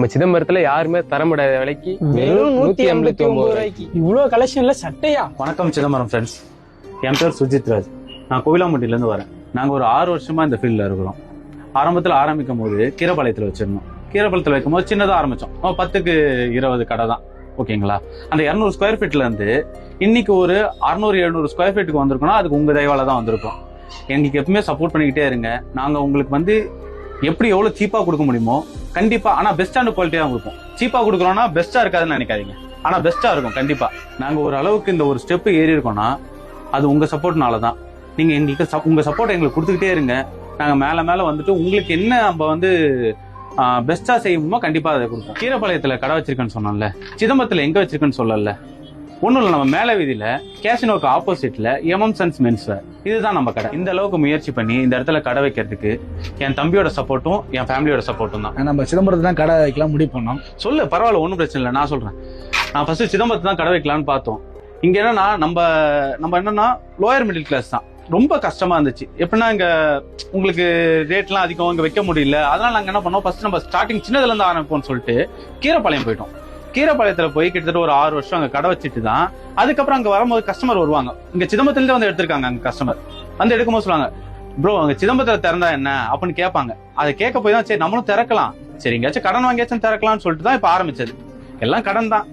நம்ம சிதம்பரத்துல யாருமே தர முடியாத விலைக்கு வெறும் 189 ரூபாய்க்கு இவ்வளவு கலெக்ஷன்ல சட்டையா? வணக்கம் சிதம்பரம் ஃப்ரெண்ட்ஸ், என் பேர் சுஜித் ராஜ். நான் கோவிலாம்பட்டியிலேருந்து வரேன். நாங்கள் ஒரு 6 வருஷமா இந்த ஃபீல்டில் இருக்கிறோம். ஆரம்பத்தில் ஆரம்பிக்கும் போது கீரப்பாளையத்தில் வச்சிருந்தோம். கீரப்பாளையத்தில் வைக்கும்போது சின்னதாக ஆரம்பித்தோம். 10க்கு 20 கடை தான், ஓகேங்களா? அந்த 200 ஸ்கொயர் ஃபீட்ல இருந்து இன்னைக்கு ஒரு 600-700 ஸ்கொயர் ஃபீட்டுக்கு வந்திருக்கோம்னா அதுக்கு உங்க தயவால தான் வந்திருக்கோம். எங்களுக்கு எப்பவுமே சப்போர்ட் பண்ணிக்கிட்டே இருங்க. நாங்கள் உங்களுக்கு எப்படி எவ்வளோ சீப்பாக கொடுக்க முடியுமோ கண்டிப்பாக, ஆனால் பெஸ்டான குவாலிட்டியாக தான் கொடுப்போம். சீப்பாக கொடுக்குறோன்னா பெஸ்ட்டாக இருக்காதுன்னு நினைக்காதீங்க, ஆனால் பெஸ்ட்டாக இருக்கும் கண்டிப்பாக. நாங்கள் ஒரு அளவுக்கு இந்த ஒரு ஸ்டெப்பு ஏறி இருக்கோம்னா அது உங்கள் சப்போர்ட்னால தான். நீங்கள் எங்களுக்கு உங்கள் சப்போர்ட் எங்களுக்கு கொடுத்துக்கிட்டே இருங்க. நாங்கள் மேலே வந்துட்டு உங்களுக்கு என்ன நம்ம பெஸ்ட்டாக செய்யணுமோ கண்டிப்பாக அதை கொடுப்போம். கீரப்பாளையத்தில் கடை வச்சிருக்கேன்னு சொன்னோம்ல, சிதம்பரத்தில் எங்கே வச்சிருக்கேன்னு சொல்லல. ஒன்றும் இல்லை, நம்ம மேலே வீதியில் கேசினோக்கு ஆப்போசிட்ல எம்எம் சன்ஸ் மென்ஸ்வேர், இதுதான் நம்ம கடை. இந்த அளவுக்கு முயற்சி பண்ணி இந்த இடத்துல கடை வைக்கிறதுக்கு என் தம்பியோட சப்போர்ட்டும் என் ஃபேமிலியோட சப்போர்ட்டும் தான். நம்ம சிதம்பரத்துல தான் கடை வைக்கலாம் முடிவு பண்ணோம். சொல்லு, பரவாயில்ல, ஒன்றும் பிரச்சனை இல்லை, நான் சொல்றேன். நான் ஃபர்ஸ்ட் சிதம்பரத்தை தான் கடை வைக்கலான்னு பார்த்தோம். இங்க என்னன்னா நம்ம என்னன்னா லோயர் மிடில் கிளாஸ் தான். ரொம்ப கஷ்டமா இருந்துச்சு. எப்படின்னா இங்க உங்களுக்கு ரேட்லாம் அதிகம், இங்க வைக்க முடியல. அதனால நாங்க என்ன பண்ணோம், ஃபர்ஸ்ட் நம்ம ஸ்டார்டிங் சின்னதுல இருந்து ஆரம்பிப்போம்னு சொல்லிட்டு கீரப்பாளையம் போயிட்டோம். கீரப்பாளையத்துல போய் கிட்டத்தட்ட ஒரு 6 வருஷம் அங்க கடை வச்சுட்டு தான் அதுக்கப்புறம் அங்க வரும்போது கஸ்டமர் வருவாங்க. இங்க சிதம்பரத்துல வந்து எடுத்திருக்காங்க. அங்க கஸ்டமர் வந்து எடுக்கும்போது சொல்லுவாங்க, ப்ரோ அங்க சிதம்பரத்துல திறந்தா என்ன அப்படின்னு கேட்பாங்க. அதை கேட்க போய் தான் சரி நம்மளும் திறக்கலாம், சரி எங்கேயாச்சும் கடன் வாங்கியாச்சும் திறக்கலாம்னு சொல்லிட்டு தான் இப்ப ஆரம்பிச்சது. எல்லாம் கடன் தான்,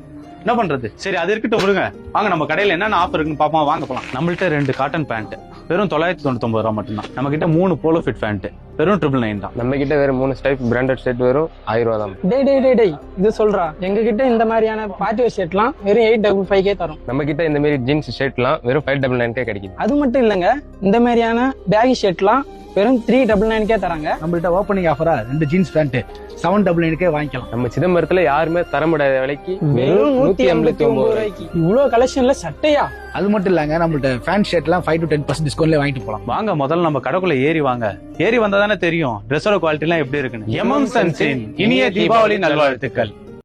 என்ன பண்றது. சரி அது இருக்கட்டும், விடுங்க. வாங்க நம்ம கடையில என்னென்ன ஆஃபர் இருக்குன்னு பாப்போம், வாங்க போலாம். நம்மள்ட்ட 2 காட்டன் பேண்ட் வெறும் 999 ரூபா மட்டும்தான். நம்ம கிட்ட 3 போலோ ஃபிட் பேண்ட் வெறும் 999 தான். நம்ம கிட்ட வேற 3 ஸ்டைப் பிராண்டட் ஷர்ட் வெறும் 1000 ரூபா தான். டேய் இது சொல்றா, எங்க கிட்ட இந்த மாதிரியான பார்ட்டி வேர் ஷர்ட்லாம் வெறும் 855K தரும். நம்ம கிட்ட இந்த மாதிரி ஜீன்ஸ் ஷர்ட்லாம் வெறும் 599K கிடைக்குது. அது மட்டும் இல்லங்க, இந்த மாதிரியான பேகி ஷர்ட்லாம் வெறும் 399K தராங்க. நம்மள்ட்ட ஓப்பனிங் ஆஃபரா 2 ஜீன்ஸ் பேண்ட் 799K வாங்கிக்கலாம். நம்ம சிதம்பரத்துல யாருமே தர முடியாத விலைக்கு வெறும் 189 ரூபாய்க்கு இவ்வளவு கலெக்ஷன்ல சட்டையா? அது மட்டும் இல்லங்க, நம்மள்ட்ட ஃபேன் ஷர்ட்லாம் 5 to 10% டிஸ்கவுண்ட்ல வாங்கிட்டு போலாம். வாங்க முதல்ல நம்ம கடைக்குள்ள ஏறி வாங்க. ஏறி வந்தா தானே தெரியும் ட்ரெஸ்ஸோட குவாலிட்டி எல்லாம் எப்படி இருக்குன்னு. எம்எம் சன்ஸின் இனிய தீபாவளி நல்வாழ்த்துக்கள்.